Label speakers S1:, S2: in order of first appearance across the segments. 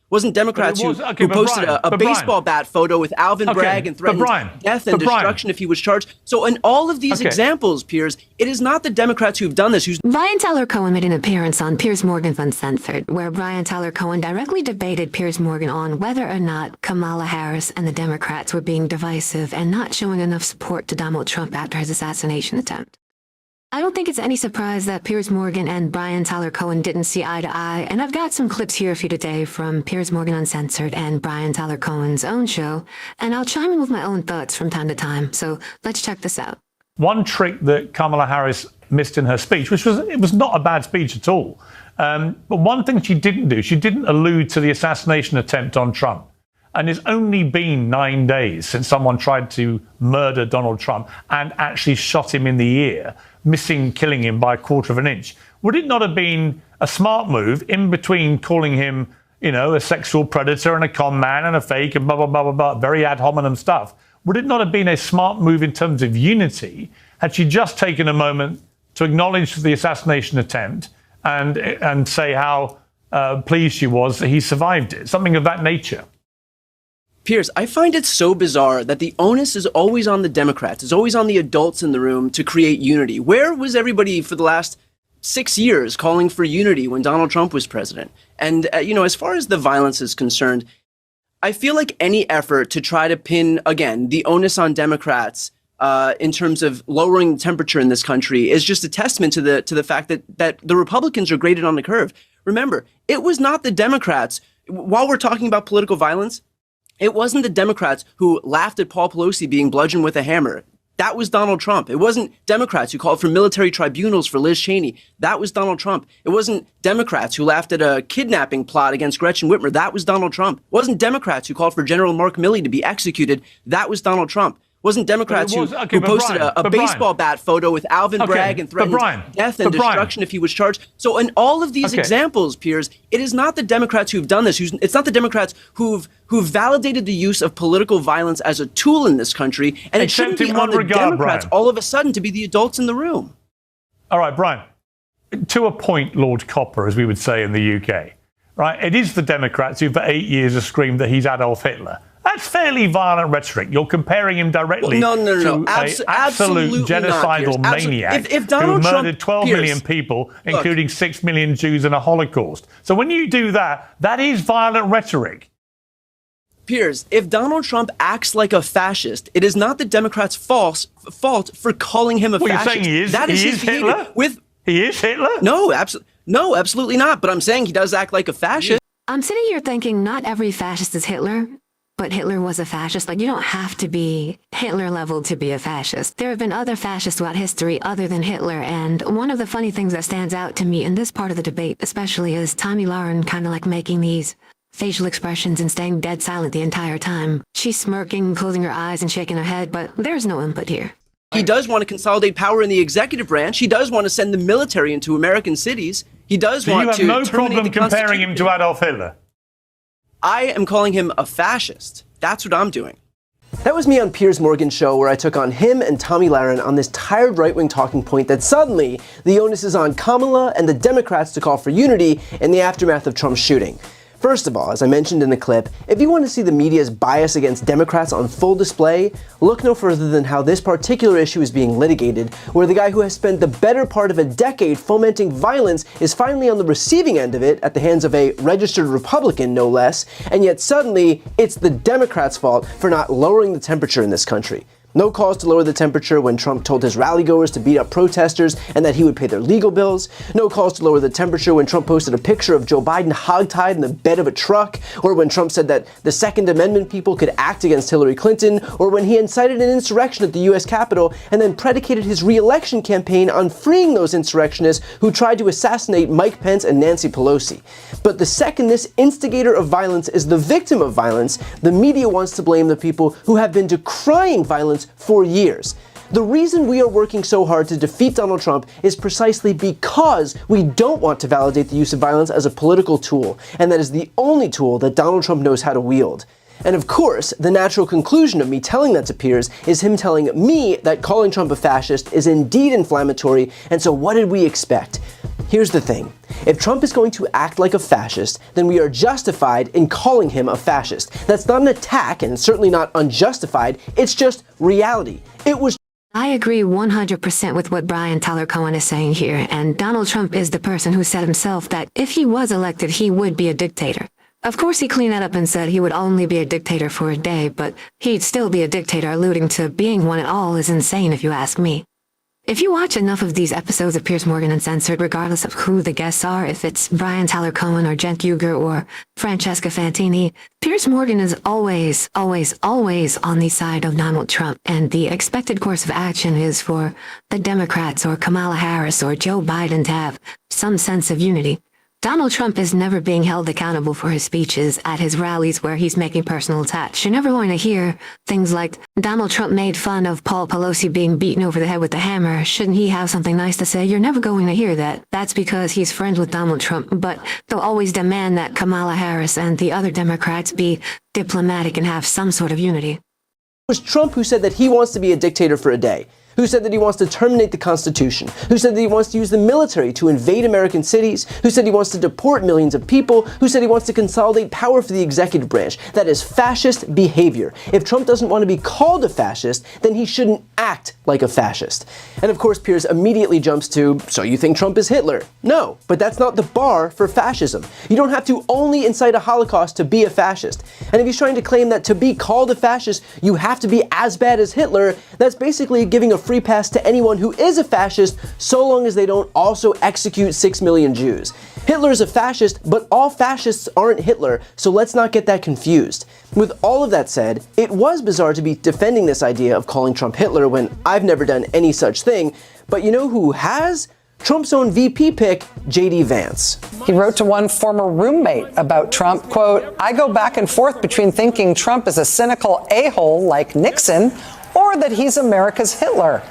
S1: Wasn't Democrats who posted a baseball bat photo with Alvin Bragg and threatened death and destruction if he was charged. So in all of these examples, Piers, it is not the Democrats who've done this.
S2: Brian Tyler Cohen made an appearance on Piers Morgan's Uncensored, where Brian Tyler Cohen directly debated Piers Morgan on whether or not Kamala Harris and the Democrats were being divisive and not showing enough support to Donald Trump after his assassination attempt. I don't think it's any surprise that Piers Morgan and Brian Tyler Cohen didn't see eye to eye, and I've got some clips here for you today from Piers Morgan Uncensored and Brian Tyler Cohen's own show, and I'll chime in with my own thoughts from time to time, so let's check this out.
S3: One trick that Kamala Harris missed in her speech, it was not a bad speech at all, but one thing she didn't do, she didn't allude to the assassination attempt on Trump. And it's only been 9 days since someone tried to murder Donald Trump and actually shot him in the ear, killing him by a quarter of an inch. Would it not have been a smart move in between calling him, a sexual predator and a con man and a fake and blah, blah, blah, blah, blah, very ad hominem stuff? Would it not have been a smart move in terms of unity had she just taken a moment to acknowledge the assassination attempt and say how pleased she was that he survived it? Something of that nature.
S1: Piers, I find it so bizarre that the onus is always on the Democrats. It's always on the adults in the room to create unity. Where was everybody for the last 6 years calling for unity when Donald Trump was president? And, as far as the violence is concerned, I feel like any effort to try to pin, again, the onus on Democrats in terms of lowering the temperature in this country is just a testament to the fact that the Republicans are graded on the curve. Remember, it was not the Democrats. While we're talking about political violence, it wasn't the Democrats who laughed at Paul Pelosi being bludgeoned with a hammer. That was Donald Trump. It wasn't Democrats who called for military tribunals for Liz Cheney. That was Donald Trump. It wasn't Democrats who laughed at a kidnapping plot against Gretchen Whitmer. That was Donald Trump. It wasn't Democrats who called for General Mark Milley to be executed. That was Donald Trump. It wasn't Democrats who posted a baseball bat photo with Alvin Bragg and threatened death and destruction if he was charged. So in all of these examples, Piers, it is not the Democrats who've done this. It's not the Democrats who've validated the use of political violence as a tool in this country. And it shouldn't be on the Democrats all of a sudden to be the adults in the room.
S3: All right, Brian, to a point, Lord Copper, as we would say in the UK, right? It is the Democrats who for 8 years have screamed that he's Adolf Hitler. That's fairly violent rhetoric. You're comparing him directly to an absolute genocidal maniac who murdered 12 million people, including 6 million Jews in a Holocaust. So when you do that, that is violent rhetoric.
S1: Piers, if Donald Trump acts like a fascist, it is not the Democrats' fault for calling him a fascist.
S3: You're saying he is?
S1: That is his behavior.
S3: He is Hitler?
S1: No, absolutely not. But I'm saying he does act like a fascist.
S2: I'm sitting here thinking not every fascist is Hitler. But Hitler was a fascist. Like, you don't have to be Hitler level to be a fascist. There have been other fascists throughout history other than Hitler, and one of the funny things that stands out to me in this part of the debate especially is Tomi Lahren kind of like making these facial expressions and staying dead silent the entire time. She's smirking, closing her eyes and shaking her head, but there's no input here.
S1: He does want to consolidate power in the executive branch. He does want to send the military into American cities. He does want to terminate the Constitution.
S3: So you have no problem comparing him to Adolf Hitler?
S1: I am calling him a fascist. That's what I'm doing. That was me on Piers Morgan's show, where I took on him and Tomi Lahren on this tired right-wing talking point that suddenly the onus is on Kamala and the Democrats to call for unity in the aftermath of Trump's shooting. First of all, as I mentioned in the clip, if you want to see the media's bias against Democrats on full display, look no further than how this particular issue is being litigated, where the guy who has spent the better part of a decade fomenting violence is finally on the receiving end of it at the hands of a registered Republican, no less, and yet suddenly it's the Democrats' fault for not lowering the temperature in this country. No calls to lower the temperature when Trump told his rally-goers to beat up protesters and that he would pay their legal bills. No calls to lower the temperature when Trump posted a picture of Joe Biden hogtied in the bed of a truck, or when Trump said that the Second Amendment people could act against Hillary Clinton, or when he incited an insurrection at the U.S. Capitol and then predicated his re-election campaign on freeing those insurrectionists who tried to assassinate Mike Pence and Nancy Pelosi. But the second this instigator of violence is the victim of violence, the media wants to blame the people who have been decrying violence for years. The reason we are working so hard to defeat Donald Trump is precisely because we don't want to validate the use of violence as a political tool, and that is the only tool that Donald Trump knows how to wield. And of course, the natural conclusion of me telling that to Piers is him telling me that calling Trump a fascist is indeed inflammatory, and so what did we expect? Here's the thing. If Trump is going to act like a fascist, then we are justified in calling him a fascist. That's not an attack, and certainly not unjustified. It's just reality. It was.
S2: I agree 100% with what Brian Tyler Cohen is saying here, and Donald Trump is the person who said himself that if he was elected, he would be a dictator. Of course, he cleaned that up and said he would only be a dictator for a day, but he'd still be a dictator. Alluding to being one at all is insane if you ask me. If you watch enough of these episodes of Piers Morgan Uncensored, regardless of who the guests are, if it's Brian Tyler Cohen or Jen Huger or Francesca Fantini, Piers Morgan is always on the side of Donald Trump, and the expected course of action is for the Democrats or Kamala Harris or Joe Biden to have some sense of unity. Donald Trump is never being held accountable for his speeches at his rallies where he's making personal attacks. You're never going to hear things like, Donald Trump made fun of Paul Pelosi being beaten over the head with a hammer. Shouldn't he have something nice to say? You're never going to hear that. That's because he's friends with Donald Trump, but they'll always demand that Kamala Harris and the other Democrats be diplomatic and have some sort of unity.
S1: It was Trump who said that he wants to be a dictator for a day, who said that he wants to terminate the Constitution, who said that he wants to use the military to invade American cities, who said he wants to deport millions of people, who said he wants to consolidate power for the executive branch. That is fascist behavior. If Trump doesn't want to be called a fascist, then he shouldn't act like a fascist. And of course, Piers immediately jumps to, so you think Trump is Hitler? No, but that's not the bar for fascism. You don't have to only incite a Holocaust to be a fascist. And if he's trying to claim that to be called a fascist, you have to be as bad as Hitler, that's basically giving a free pass to anyone who is a fascist, so long as they don't also execute 6 million Jews. Hitler is a fascist, but all fascists aren't Hitler, so let's not get that confused. With all of that said, it was bizarre to be defending this idea of calling Trump Hitler when I've never done any such thing, but you know who has? Trump's own VP pick, J.D. Vance.
S4: He wrote to one former roommate about Trump, quote, I go back and forth between thinking Trump is a cynical a-hole like Nixon or that he's America's Hitler.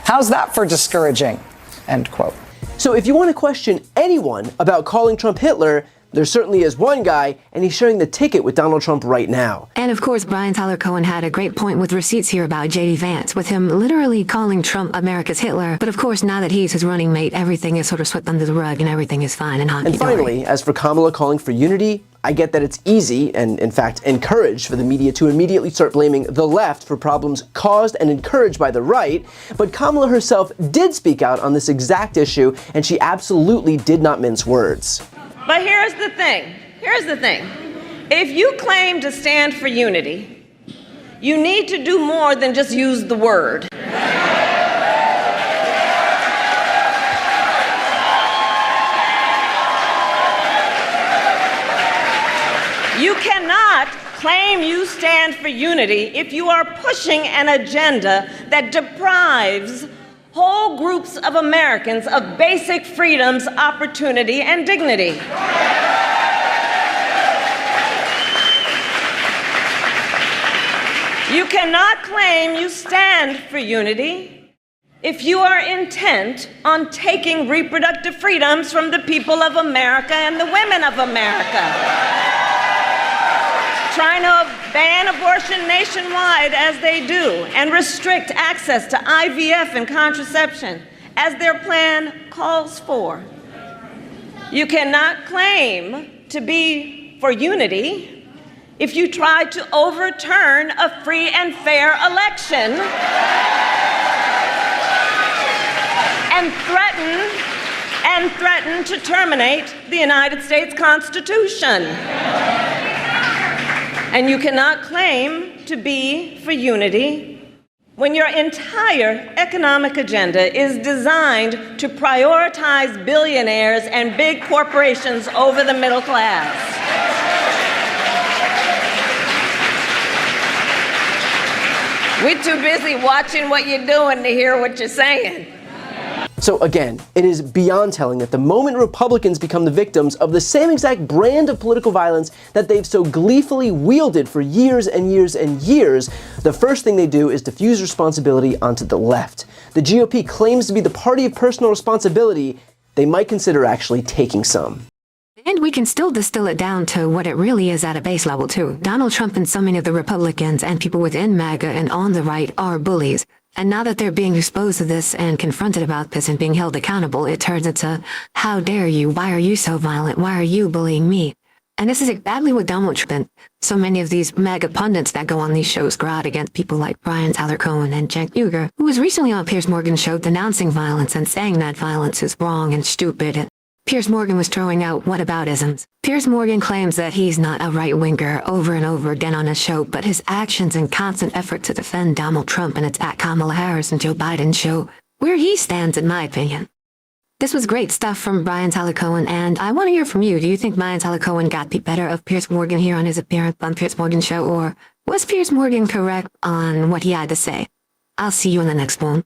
S4: How's that for discouraging? End quote.
S1: So if you want to question anyone about calling Trump Hitler, there certainly is one guy, and he's sharing the ticket with Donald Trump right now.
S2: And of course, Brian Tyler Cohen had a great point with receipts here about J.D. Vance, with him literally calling Trump America's Hitler. But of course, now that he's his running mate, everything is sort of swept under the rug and everything is fine and hunky-dory.
S1: And finally, as for Kamala calling for unity, I get that it's easy, and in fact encouraged, for the media to immediately start blaming the left for problems caused and encouraged by the right, but Kamala herself did speak out on this exact issue, and she absolutely did not mince words.
S5: But here's the thing. If you claim to stand for unity, you need to do more than just use the word. You cannot claim you stand for unity if you are pushing an agenda that deprives whole groups of Americans of basic freedoms, opportunity, and dignity. You cannot claim you stand for unity if you are intent on taking reproductive freedoms from the people of America and the women of America. Trying to ban abortion nationwide as they do and restrict access to IVF and contraception as their plan calls for. You cannot claim to be for unity if you try to overturn a free and fair election and threaten to terminate the United States Constitution. And you cannot claim to be for unity when your entire economic agenda is designed to prioritize billionaires and big corporations over the middle class. We're too busy watching what you're doing to hear what you're saying.
S1: So again, it is beyond telling that the moment Republicans become the victims of the same exact brand of political violence that they've so gleefully wielded for years and years and years, the first thing they do is diffuse responsibility onto the left. The GOP claims to be the party of personal responsibility. They might consider actually taking some.
S2: And we can still distill it down to what it really is at a base level, too. Donald Trump and so many of the Republicans and people within MAGA and on the right are bullies. And now that they're being exposed to this and confronted about this and being held accountable, it turns into, how dare you? Why are you so violent? Why are you bullying me? And this is exactly what Donald Trump and so many of these mega pundits that go on these shows go out against people like Brian Tyler Cohen and Cenk Uygur, who was recently on Piers Morgan's show denouncing violence and saying that violence is wrong and stupid. And Piers Morgan was throwing out whataboutisms. Piers Morgan claims that he's not a right-winger over and over again on his show, but his actions and constant effort to defend Donald Trump and attack Kamala Harris and Joe Biden show where he stands, in my opinion. This was great stuff from Brian Tyler Cohen, and I want to hear from you. Do you think Brian Tyler Cohen got the better of Piers Morgan here on his appearance on Piers Morgan's show, or was Piers Morgan correct on what he had to say? I'll see you in the next one.